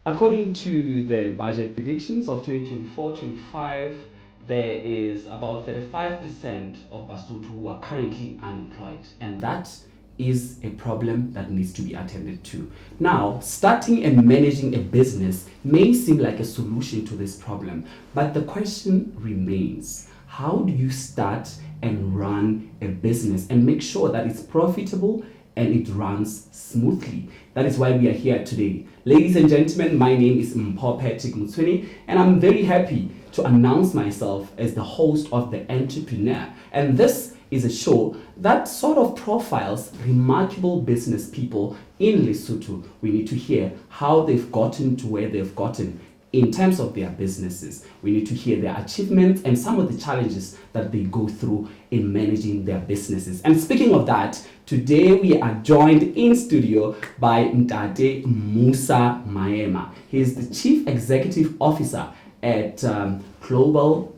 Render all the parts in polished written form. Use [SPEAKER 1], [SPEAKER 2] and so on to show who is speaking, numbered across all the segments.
[SPEAKER 1] According to the budget predictions of 2024-25, there is about 35% of Basotho who are currently unemployed, and that is a problem that needs to be attended to. Now, starting and managing a business may seem like a solution to this problem, but the question remains: how do you start and run a business and make sure that it's profitable and it runs smoothly? That is why we are here today. Ladies and gentlemen, my name is mp4, and I'm very happy to announce myself as the host of The Entrepreneur. And this is a show that sort of profiles remarkable business people in Lesotho. We need to hear how they've gotten to where they've gotten in terms of their businesses. We need to hear their achievements and some of the challenges that they go through in managing their businesses. And speaking of that, today we are joined in studio by Mtate Musa Maema. He is the Chief Executive Officer at Global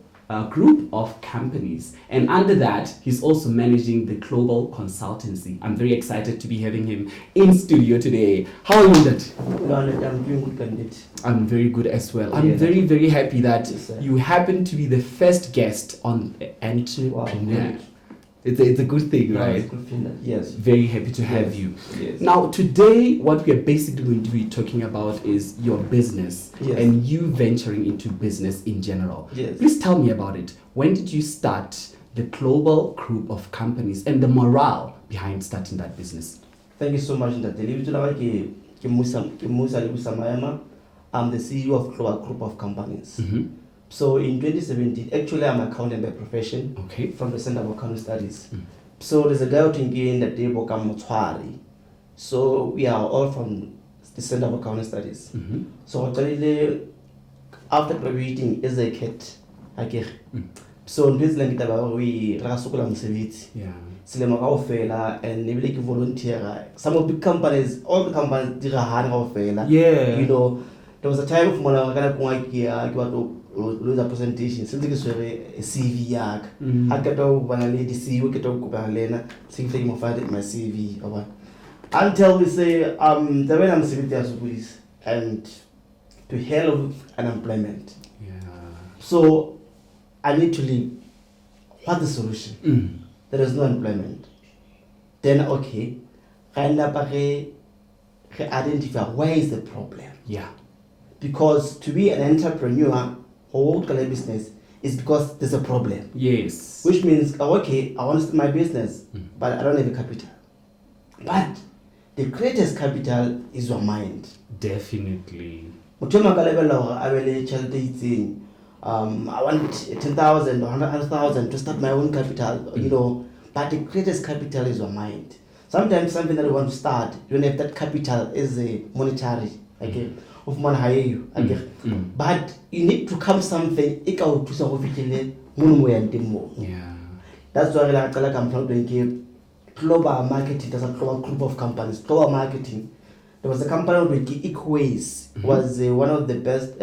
[SPEAKER 1] Group of Companies. And under that, he's also managing the Global Consultancy. I'm very excited to be having him in studio today. How are you, Mtate?
[SPEAKER 2] I'm doing good, Pandit.
[SPEAKER 1] I'm very good as well. I'm very, very happy that you happen to be the first guest on The Entrepreneur.
[SPEAKER 2] Wow,
[SPEAKER 1] it's a good thing, right?
[SPEAKER 2] It's good feeling. Yes.
[SPEAKER 1] Very happy to have you.
[SPEAKER 2] Yes.
[SPEAKER 1] Now, today, what we are basically going to be talking about is your business and you venturing into business in general.
[SPEAKER 2] Yes.
[SPEAKER 1] Please tell me about it. When did you start the Global Group of Companies and the morale behind starting that business?
[SPEAKER 2] Thank you so much, Ndate. I'm the CEO of Global Group of Companies.
[SPEAKER 1] Mm-hmm.
[SPEAKER 2] So in 2017, actually I'm an accountant by profession.
[SPEAKER 1] Okay.
[SPEAKER 2] From the Center of Accounting Studies. So there's a guy out in that they become Motswari. So we are all from the Center of Accounting Studies.
[SPEAKER 1] Mm-hmm.
[SPEAKER 2] So actually, after graduating as a kid, so in this language we rasukula msebetsi.
[SPEAKER 1] Yeah.
[SPEAKER 2] Selemo kaofela and ebile ke volunteer. Some of the companies, all the companies dira hana kaofela.
[SPEAKER 1] Yeah.
[SPEAKER 2] You know, there was a time of mona kana kwa ke wa to lose a presentation. Since ke swere a CV yak. Ha ke to bana le di CEO ke to kopa lena. Singfe mo find my CV or until we say the way I'm civil as police and to hell with unemployment.
[SPEAKER 1] Yeah.
[SPEAKER 2] So I need to leave. What's the solution? There is no employment. Then okay, identify where is the problem.
[SPEAKER 1] Yeah.
[SPEAKER 2] Because to be an entrepreneur or work a business is because there's a problem.
[SPEAKER 1] Yes.
[SPEAKER 2] Which means okay, I want to start my business, but I don't have a capital. But the greatest capital is your mind.
[SPEAKER 1] Definitely.
[SPEAKER 2] I want 10,000 or 100,000 to start my own capital, you know, but the greatest capital is your mind. Sometimes something that you want to start, you don't have that capital is a monetary, of money hire you, but you need to come something, yeah. That's why I come from global marketing. There's a global group of companies, global marketing. There was a company with Equays, was one of the best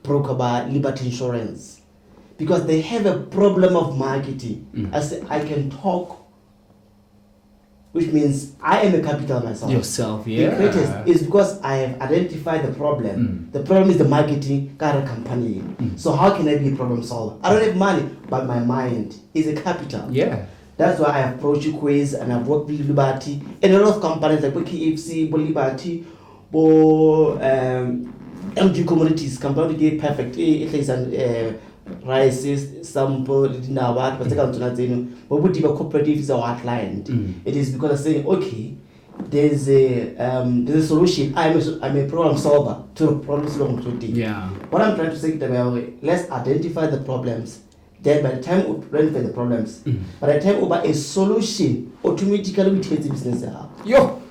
[SPEAKER 2] broker by Liberty Insurance, because they have a problem of marketing. I say I can talk, which means I am a capital myself.
[SPEAKER 1] Yourself, yeah.
[SPEAKER 2] The greatest is because I have identified the problem. The problem is the marketing company. So how can I be a problem solver? I don't have money, but my mind is a capital.
[SPEAKER 1] Yeah.
[SPEAKER 2] That's why I approach Quiz and I've worked with Liberty and a lot of companies like KFC, Liberty, MG Commodities, company get perfect. It is rices, sample, dinner, what, but what the cooperative is our outlined. It is because I'm saying, okay, there's a solution. I'm a problem solver to problems long today.
[SPEAKER 1] Yeah.
[SPEAKER 2] What I'm trying to say is let's identify the problems. Then by the time we identify the problems, by the time we buy a solution, automatically we take the business out.
[SPEAKER 1] Yo,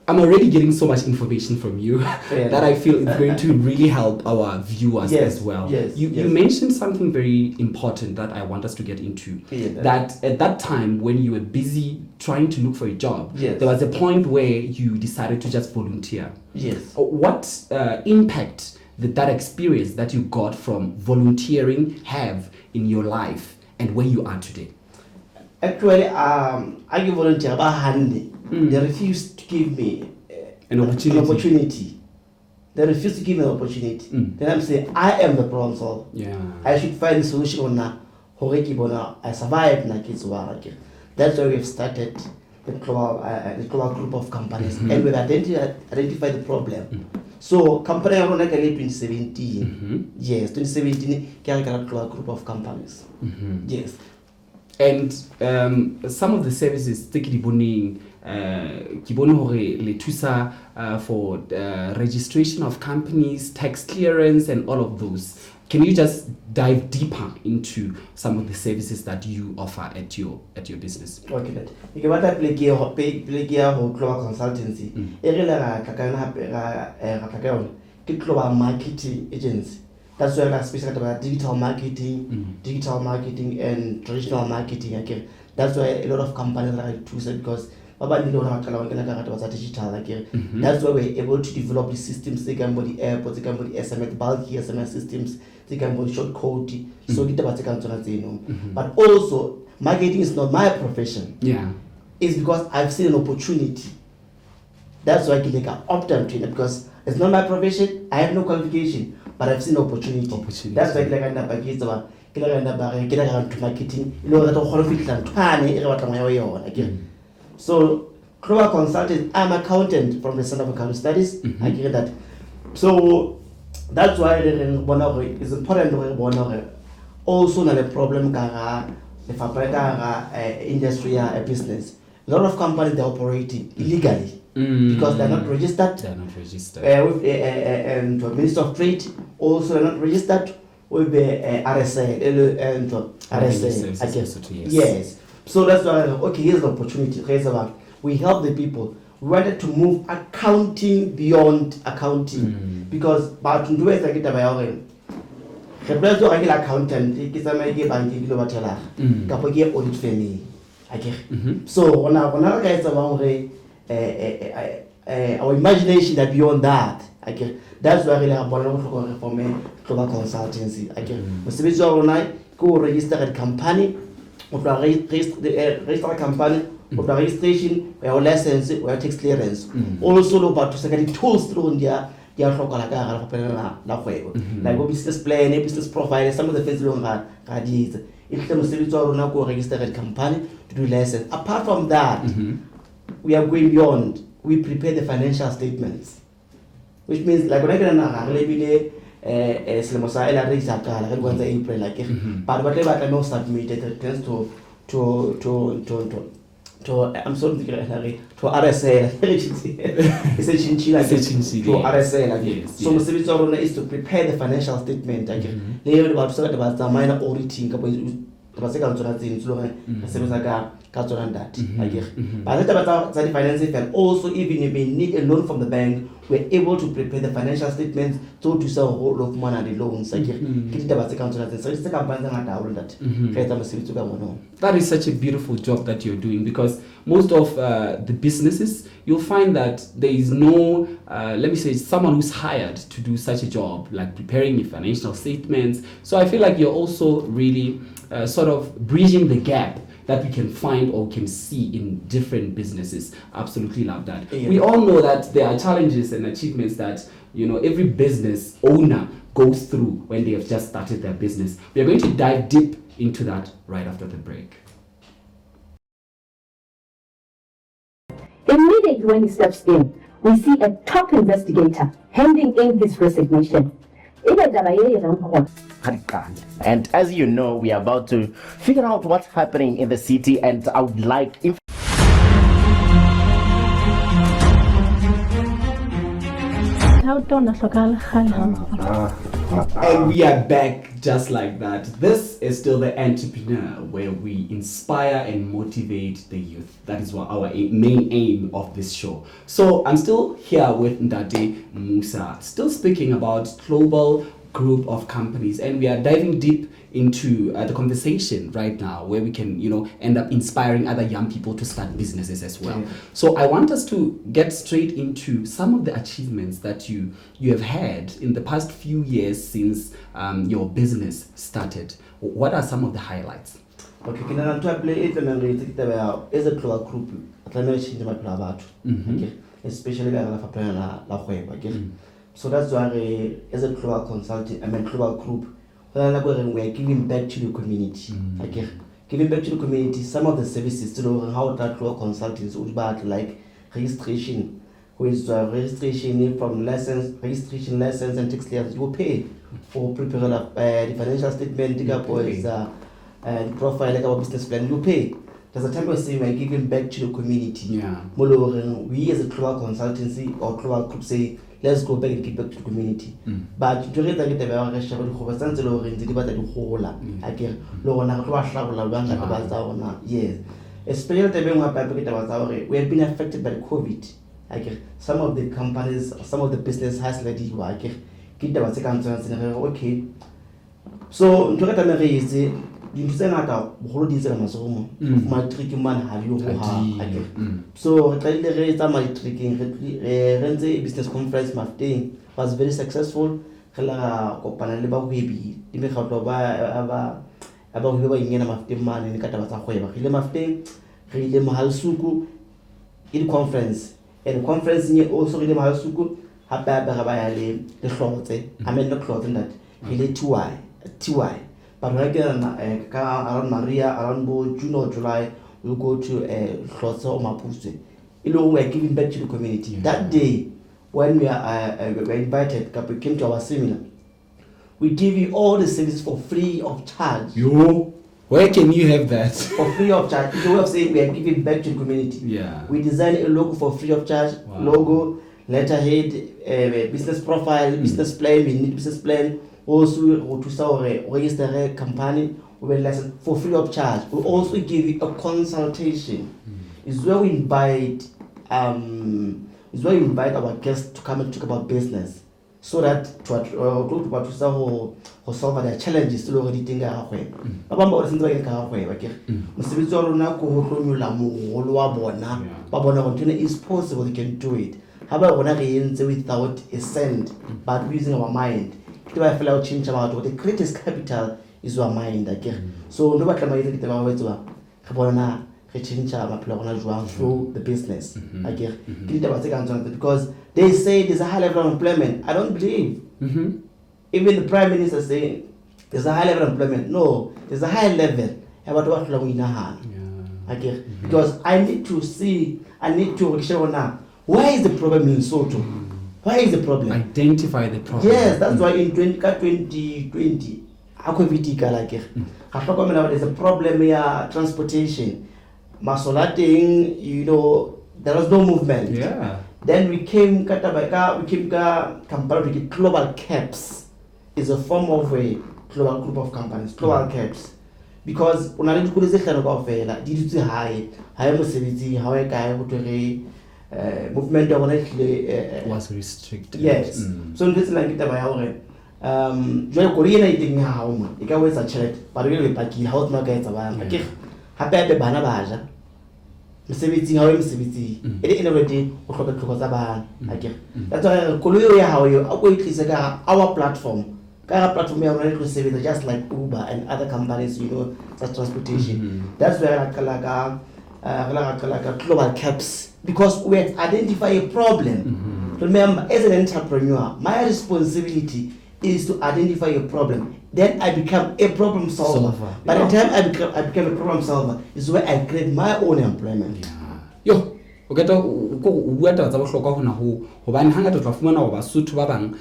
[SPEAKER 1] I'm already getting so much information from you that I feel it's going to really help our viewers as well. You mentioned something very important that I want us to get into. That at that time when you were busy trying to look for a job, there was a point where you decided to just volunteer.
[SPEAKER 2] Yes.
[SPEAKER 1] What impact did that experience that you got from volunteering have in your life and where you are today?
[SPEAKER 2] Actually, I give volunteer about handy. They refused to give me an opportunity. they refuse to give me an opportunity. Then I'm saying, I am the problem solver. I should find a solution on now. I survive na kids work. That's why we've started the global group of companies, and we've identified the problem. So company around like 2017. Yes, 2017 global group of companies. Yes.
[SPEAKER 1] And some of the services tse boning ke bone hore le thusa for registration of companies, tax clearance, and all of those. Can you just dive deeper into some of the services that you offer at your business?
[SPEAKER 2] Okay, that. You can want play gear global consultancy. Global marketing agency. That's why I speak about digital marketing, and traditional marketing. Okay, that's why a lot of companies like to say because digital. That's why we're able to develop the systems. They can body airports, they can body SMS, bulky SMS systems, they can body short code. So but also marketing is not my profession. It's because I've seen an opportunity. That's why I can opt out to it because it's not my profession. I have no qualification, but I've seen opportunity. That's why I can marketing. So, global consultant, I'm accountant from the Center of Accounting Studies. I get that. So, that's why it's important to also not a problem if I industry a business. A lot of companies they're operating illegally because they're not registered. With the Ministry of Trade. Also, they're not registered with the RSA and RSA. Yes. So that's why okay. Here's the opportunity. We help the people. We wanted to move accounting beyond accounting because but to do it like the place to regular accountant. It's a make banking kilo batela. Kapoge audit firm. So when I guys around our imagination that beyond that. That's why we have one for me global consultancy. We go register a company, register a company, registration, we have license, we have tax clearance. Also, about to second tools through India. Like business plan, business profile, some of the things we don't if the Muslims are now go register a company to do license. Apart from that, we are going beyond. We prepare the financial statements, which means like when I get but whatever I know submitted returns to I'm sorry to RSA it's a chinchilla to RSA so Mr. is to prepare the financial statement they about the minor auditing but the financing and also even if we need a loan from the bank, we're able to prepare the financial statements to sell a whole lot of money and the loans.
[SPEAKER 1] That is such a beautiful job that you're doing because most of the businesses, you'll find that there is no, let me say, someone who's hired to do such a job, like preparing the financial statements. So I feel like you're also really sort of bridging the gap that we can find or can see in different businesses. Absolutely love that. We all know that there are challenges and achievements that every business owner goes through when they have just started their business. We are going to dive deep into that right after the break.
[SPEAKER 3] Immediately when he steps in, we see a top investigator handing in his resignation.
[SPEAKER 4] And as you know, we are about to figure out what's happening in the city, and I would like
[SPEAKER 1] And we are back just like that. This is still the Entrepreneur, where we inspire and motivate the youth. That is what our main aim of this show. So I'm still here with Ndate Musa, still speaking about global group of companies, and we are diving deep into the conversation right now where we can end up inspiring other young people to start businesses as well. So I want us to get straight into some of the achievements that you have had in the past few years since your business started. What are some of the highlights?
[SPEAKER 2] Okay, can I play it as a global group? Okay, especially So that's why as a global consulting, global group, we are giving back to the community. Okay, giving back to the community some of the services to know how that global consultants would about like registration, with registration from registration lessons and tax layers. You pay for preparing the financial statement, the profile like our business plan. You pay. There's a time we say we're giving back to the community.
[SPEAKER 1] Yeah.
[SPEAKER 2] We as a global consultancy or global group say, let's go back and give back to the community. But to get the yes, especially we have been affected by the COVID. Some of the companies, some of the business has already okay. So dintho tse ngata bogolo di tsela masomo matric man ha yo ho ha so re tlaile re etsa matricing re ntse business conference Mafteng was very successful re la kopana le ba hwebi di mekgatlo ba hweba ingena Mafteng mane ne ka taba tsa kgweba re ile Mafteng re ile Mahalsuku in conference and conference nye also re ile Mahalsuku hape ba ya le hlotse no hlotse that re ile TY. But around Maria, around June or July, we'll go to Hlotse or Mapuche. We're giving back to the community. Yeah. That day, when we are invited, we came to our seminar. We give you all the services for free of charge.
[SPEAKER 1] Yo, where can you have that?
[SPEAKER 2] For free of charge. It's a way of saying we are giving back to the community.
[SPEAKER 1] Yeah.
[SPEAKER 2] We design a logo for free of charge. Wow. Logo, letterhead, business profile, business plan. We need business plan. Also, to register a company for free of charge. We also give you a consultation. It's where we invite our guests to come and talk about business, so that to solve their challenges to already think about it. It's possible they can do it. How about without a cent, but using our mind? Change about the greatest capital is your mind. So no matter change through the business. Because they say there's a high level of employment. I don't believe. Even the Prime Minister saying there's a high level of employment. No, there's a high level about what we because I need to show now why is the problem in Soto? Why is the problem?
[SPEAKER 1] Identify the problem.
[SPEAKER 2] Yes, that's why in 2020, there's a problem here, transportation. Masolating, there was no movement.
[SPEAKER 1] Yeah.
[SPEAKER 2] Then we came global caps. Is a form of a global group of companies, global caps. Because when I movement
[SPEAKER 1] was restricted.
[SPEAKER 2] Yes. So this like Korean eating how it can always a chat, but really packy how to get a happy banabaja. Msibiti how msibiti. It in already that's why Korea how you our platform. Our platform already receive just like Uber and other companies, that's transportation. That's where global caps. Because we identify a problem. Remember, as an entrepreneur, my responsibility is to identify a problem. Then I become a problem solver. By the time I become a problem solver, is where I create my own employment.
[SPEAKER 1] Yo, okay, to bua taba tsa bohlokwa hona ho hobane hangata tla fumana ho Basotho ba bang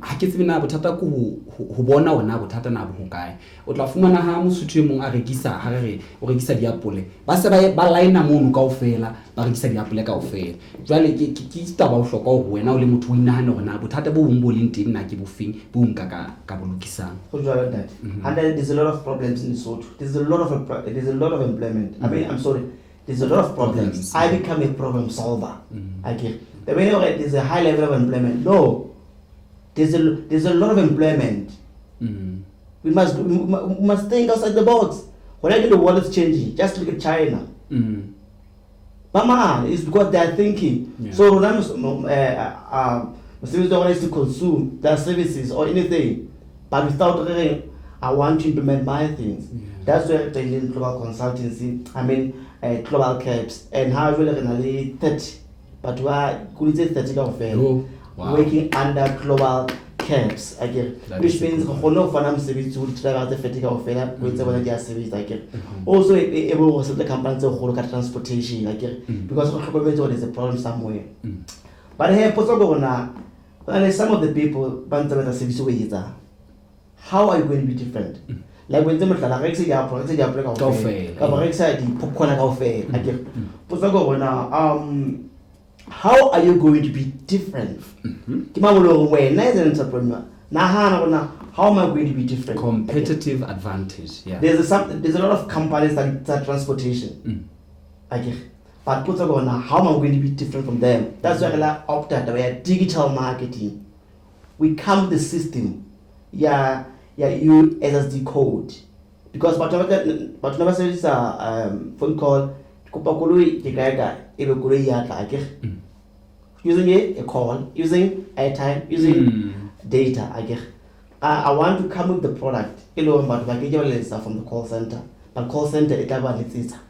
[SPEAKER 1] ha ke tsebe na bothata ko ho bona ona bothata na bo hokae o tla fumana ha Mosotho e mong a rekisa ha re o rekisa diapole ba se ba line mono kaofela ba rekisa diapole kaofela jwale ke taba bohlokwa ho wena o le motho o inahane hore na bothata bo bong bo leng teng na ke bofeng bo nka ka bolokisang
[SPEAKER 2] ho jwale that and there's a lot of problems in Lesotho. There's a lot of employment. I'm sorry, there's a lot of problems. I become a problem solver. The way there's a high level of employment. No, there's a lot of employment. We must think outside the box. When I think the world is changing, just look at China. Mama, it's because they are thinking. Yeah. So Muslims don't want to consume their services or anything, but without really, I want to implement my things. Yeah. That's where I in global consultancy. Global caps and how really 30, but why could it say 30 of
[SPEAKER 1] Wow.
[SPEAKER 2] working under global caps, which means no finance service to travel the vertical of service, also able to the companies of transportation, because is a problem somewhere. But here, some of the people, how are you going to be different? Like when someone like say how are you going to be different? When as an entrepreneur, how am I going to be different?
[SPEAKER 1] Competitive advantage. Yeah.
[SPEAKER 2] There's a lot of companies that transportation. But how am I going to be different from them? That's why I opted away digital marketing. We come with the system. You SSD code. Because but never says phone call using a call, using airtime, using data. I want to come with the product. From the call center. But call center it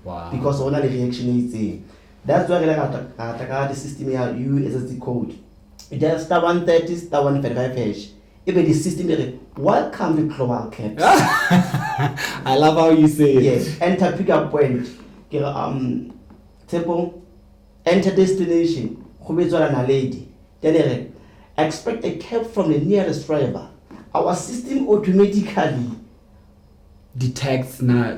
[SPEAKER 1] wow.
[SPEAKER 2] Because only the reaction is that's why the system here USSD code. It just star 130, star 135 hash. Even the system here, welcome to global caps.
[SPEAKER 1] I love how you say it.
[SPEAKER 2] Yes, enter pickup point. Temple, enter destination. Lady. Then expect a cab from the nearest driver. Our system automatically
[SPEAKER 1] detects now.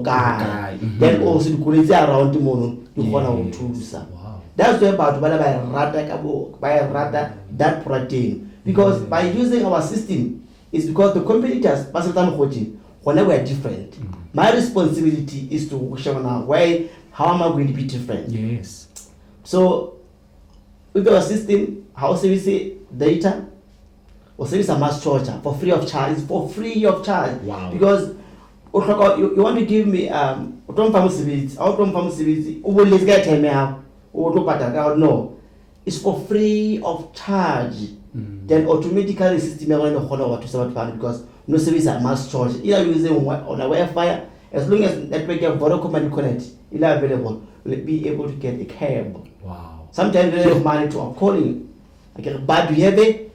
[SPEAKER 2] Guy. Then also the quality around the mono you want to use. That's why about that protein. Because by using our system, it's because the competitors, whenever we're different. My responsibility is to show now how am I going to be different?
[SPEAKER 1] Yes.
[SPEAKER 2] So with our system, how service data or service a mass charge for free of charge. It's for free of charge.
[SPEAKER 1] Wow.
[SPEAKER 2] Because you want to give me no, it's for free of charge. Then automatically the system because no service are mass charge. Either using on a Wi-Fi, as long as network have Vodacom and connect, it's available, will be able to get a cab.
[SPEAKER 1] Wow.
[SPEAKER 2] Sometimes they have money to calling. But we have a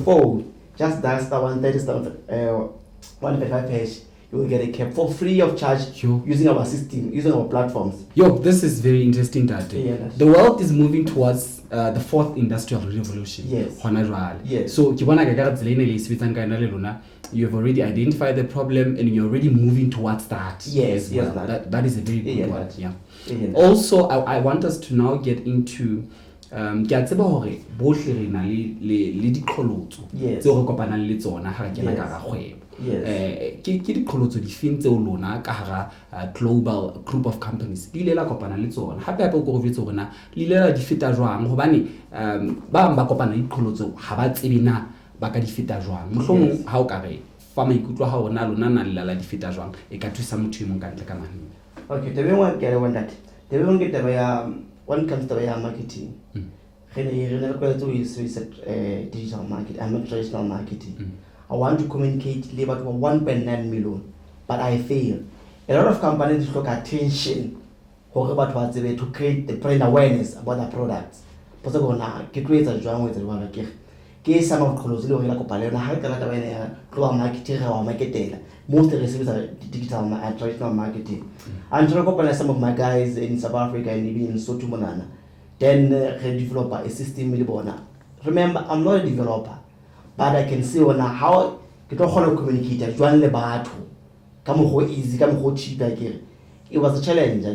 [SPEAKER 2] phone. Just dial star 135 hash. You will get a cab for free of charge using our system, using our platforms.
[SPEAKER 1] This is very interesting, Dad.
[SPEAKER 2] Yeah,
[SPEAKER 1] the world is moving towards the fourth industrial revolution.
[SPEAKER 2] Yes.
[SPEAKER 1] Yes. So you've already identified the problem and you're already moving towards that.
[SPEAKER 2] Yes,
[SPEAKER 1] well. That is a very good word. Yeah.
[SPEAKER 2] Also,
[SPEAKER 1] I want us to now get into ke a tseba hore bohle re na le diqholotso tseo re kopanang le tsona ha re kena ka ga kgwebo. Ke diqholotso di feng tseo lona ka hara global group of companies di ile la kopana le tsona hape hape go re tsona le ile la di feta jwang hobane ba ba kopana le diqholotso ha ba tsebe na ba ka di feta jwang mohlomong ha o ka re fa maikutlo ha ona lona na le la di feta jwang e ka thusa motho e mong ka ntle ka mahlo.
[SPEAKER 2] Okay, the way one get one that the way one get the when it comes to marketing, digital marketing, I'm not traditional marketing. I want to communicate labor to 1.9 million, but I fail. A lot of companies look at attention to create the brand awareness about their products. But get rates as well with the one some of closely global marketing or marketing. Most of the receivers are digital and traditional marketing. And to some of my guys in South Africa and even in Sotumonana, then develop a system. Remember, I'm not a developer, but I can see how to communicate. Come easy, come cheap. It was a challenge.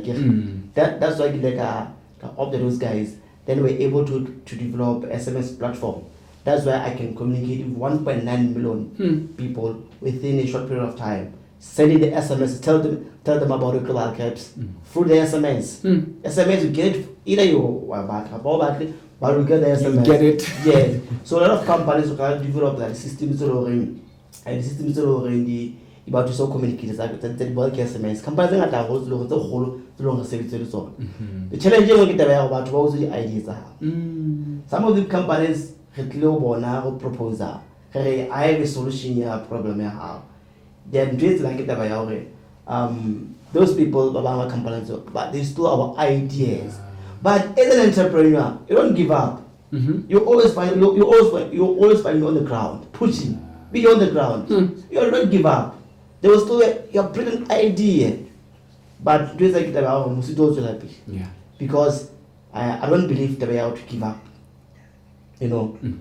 [SPEAKER 2] That's why of those guys. Then we're able to develop SMS platform. That's why I can communicate with 1.9 million people within a short period of time. Sending the SMS, tell them about the global caps through the SMS. SMS you get it, either you back but you get the SMS.
[SPEAKER 1] You get it.
[SPEAKER 2] Yeah. So a lot of companies can develop like systems and the systems already about to so communicate like the bulk SMS. Companies that are also the whole long service. The challenge you get about what the ideas are. Some of the companies proposal. I have a solution here, problem I have. Then just like it those people about companies, but they still our ideas. But as an entrepreneur, you don't give up. You always find you always find me on the ground, pushing, be on the ground. You don't give up. There was still a brilliant idea, but it was like
[SPEAKER 1] Yeah.
[SPEAKER 2] because I don't believe that we are to give up. You know, let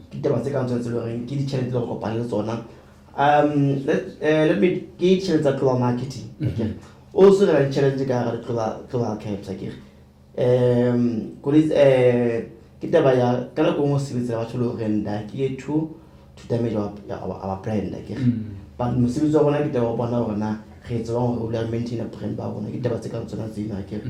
[SPEAKER 2] me get challenge at global marketing. Okay. Also, the challenge at global caps. Okay. Kita baya kana ko mosibitsi ba tsholo renda ke to damage our brand. Okay. But mosibitsi wa bona kita wa bona bona re tsa go le maintain a brand ba bona kita ba tse ka tsona tsena. Okay.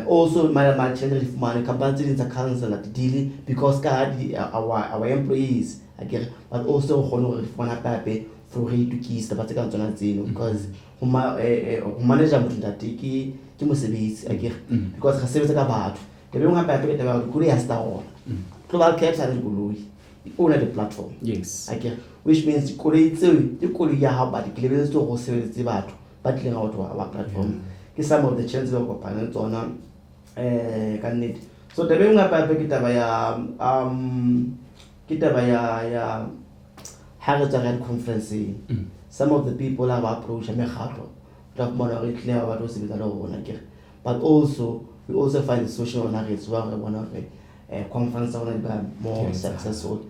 [SPEAKER 2] Also my challenge if money company in the council at deal because our employees again, but also honor if one pape for to keys the particular tsona because manager motho ntate ke mosebetsi again because ga sebetsa ka batho the bengwa pape ke taba go ya sta ona global caps are the goloi own the platform.
[SPEAKER 1] Yes.
[SPEAKER 2] Again, which means goloi tseo ke goloi ya ha ba di lebeletse go sebetsa batho ba tleng out wa platform ke some of the chances of kopana tsona ka nnete. So the bengwa pape ke taba ya Harvard conference. Some of the people have approached me but also we also find the social narratives where one of the conference more successful.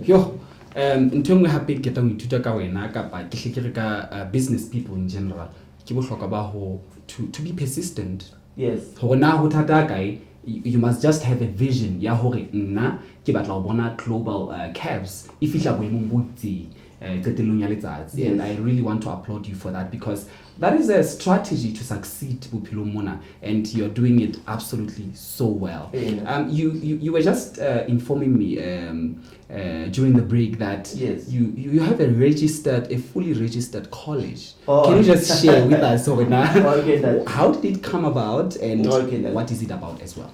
[SPEAKER 1] Yo, ntho engwe hape ke tla go ithuta ka wena kapa ke hle ka business people in general ke bohlokwa ba ho to be persistent.
[SPEAKER 2] Yes.
[SPEAKER 1] Ho na ho thata kae you must just have a vision ya hore nna ke batla go bona global cabs e fihla boemong bo itseng qetelong ya letsatsi. And I really want to applaud you for that because that is a strategy to succeed bophelong mona and you're doing it absolutely so well. You were just informing me during the break that you have a fully registered college. Can you just share with us how did it come about and what is it about as well?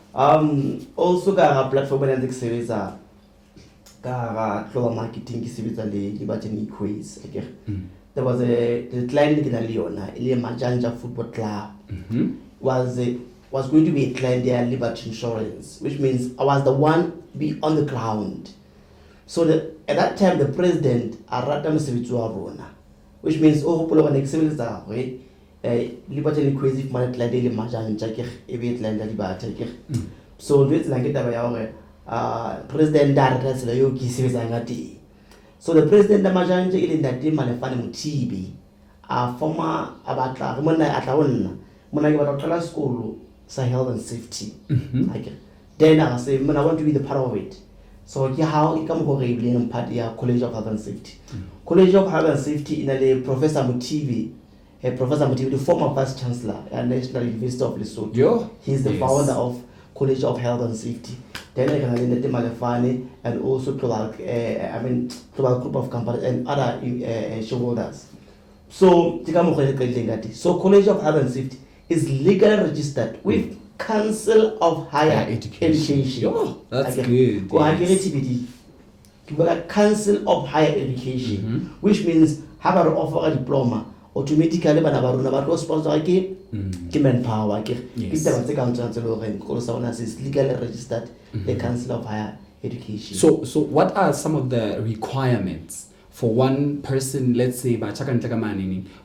[SPEAKER 2] Also ka platform and service global marketing ki sebetsa le batjeng quiz. Okay. There was a client in Leona, Majanja Football Club, was going to be a client there, Liberty Insurance, which means I was the one be on the ground. So at that time, the president Arata Msevitu which means Polo and Excelsa, Liberty Quiz if my client Majanja, Ebit Land Liberty. So this like it President Darata Yoki Sivizangati. So the president of Majanje in that team Malefani Mutibi, a former Abata, Mona Atawana, Monagala School, health and safety. Then I say, I want to be the part of it. So how it come horribly in party College of Health and Safety. College of Health and Safety in a Professor Mutibi, the former Vice Chancellor at National University of Lesotho. He's the founder of College of Health and Safety. Then I can identify Malefani and also global group of companies and other shareholders. So College of Health and Safety is legally registered with Council of Higher Education.
[SPEAKER 1] Oh, that's good.
[SPEAKER 2] Council of Higher Education, which means have an offer a diploma automatically but sponsor manpower. Is legally registered the Council of Higher Education.
[SPEAKER 1] So what are some of the requirements for one person, let's say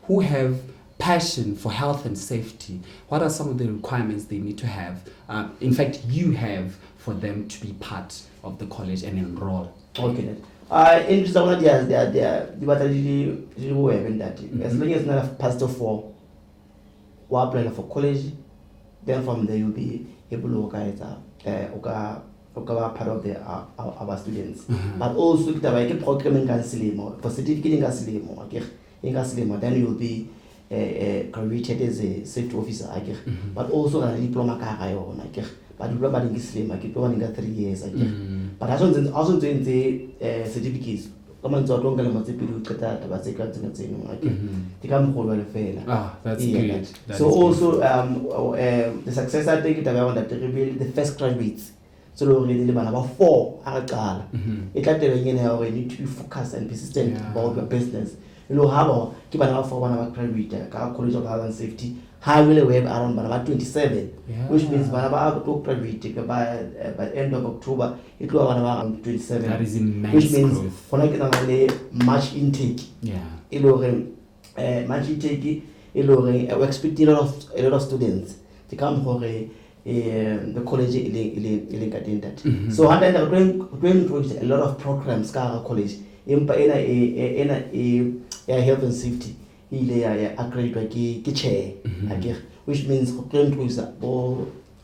[SPEAKER 1] who have passion for health and safety? What are some of the requirements they need to have? In fact, you have for them to be part of the college and enroll.
[SPEAKER 2] Okay. In the as long as not passed 4, we apply for college. Then from there you'll be able to organize part of our students. But also the programming for certificate then you'll be graduated as a safety officer. But also a diploma but diploma in diploma in 3 years. But also doing the certificates. That's good. So also the success I think that the first graduates. So really about 4 it need to be focused and persistent about your business. lo habo ke bana ba 4 bana ba graduate ka College of Health and Safety high will web around bana ba 27, which means bana ba to graduate by end of October it will bana ba 27.
[SPEAKER 1] That is immense
[SPEAKER 2] which means
[SPEAKER 1] growth.
[SPEAKER 2] for like le March intake e lo re March intake e lo re we expecting a lot of students to come for the college in that. So and then we're going a lot of programs ka college empa ena health and safety ile ya accredited ke chair akere, which means go going to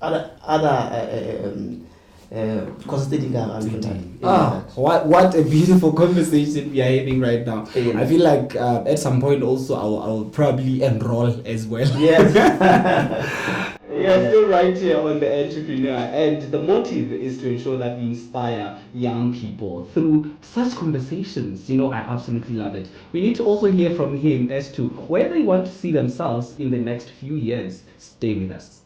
[SPEAKER 2] other courses
[SPEAKER 5] what a beautiful conversation we are having right now. I feel like at some point also I'll probably enroll as well.
[SPEAKER 2] Yes.
[SPEAKER 1] You're still right here on the entrepreneur, and the motive is to ensure that we inspire young people through such conversations. I absolutely love it. We need to also hear from him as to where they want to see themselves in the next few years. Stay with us.